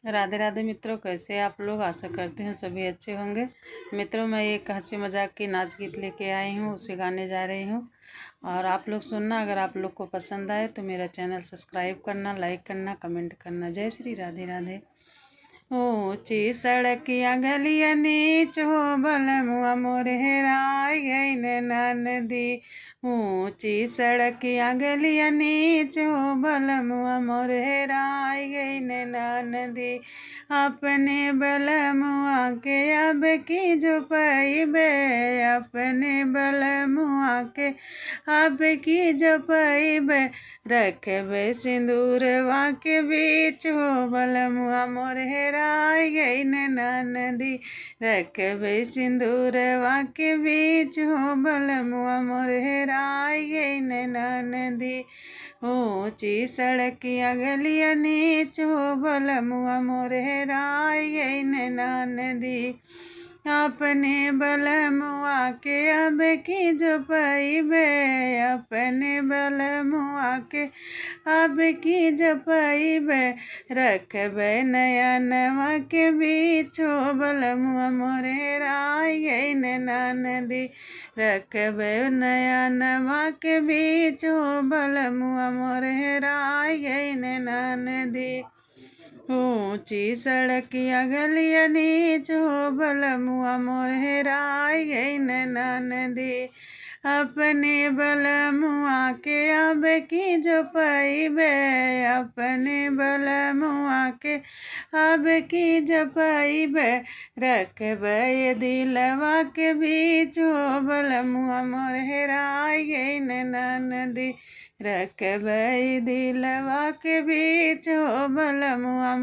राधे राधे मित्रों, कैसे आप लोग। आशा करते हैं सभी अच्छे होंगे। मित्रों, मैं एक हंसी मजाक की नाच गीत लेके आई हूँ, उसे गाने जा रही हूँ और आप लोग सुनना। अगर आप लोग को पसंद आए तो मेरा चैनल सब्सक्राइब करना, लाइक करना, कमेंट करना। जय श्री राधे राधे। ऊंची सड़किया गलिया नीच हो बलमुआ मोरे हेराय गई नदी। ऊंची सड़किया गलिया नीच हो बलमुआ मोरे हेराय गई नदी। अपने बलमुआ के अब की जो पैबे, अपने बलमुआ के अब की जो पैबे, रखबे सिंदूरवा के बीच हो बलमुआ मोर हेराय गई नदी। रखबे सिंदूरवा के बीच हो बलमुआ मोर हेराय गई नदी। ऊंची सड़किया गलिया नीच हो बलमुआ मोर हेराय गई नदी। अपने बलमुआ के अब की जो पैबे, अपने बलमुआ के अब की जो पैबे, रखबे नयनवा के बीच हो बलमुआ मोर हेराय गई नदी। रखबे नयनवा के बीच हो बलमुआ मोर हेराय गई नदी। ऊंची सड़किया गलिया नीच हो बलमुआ मोर हेराय गई नदी। अपने बलमुआ के अब की जो पैबे, अपने बलमुआ के अब की जो पैबे, रखबे दिलवा के बीच हो बलमुआ मोर हेराय गई नदी। रखबे दिलवा के बीच हो बलमुआ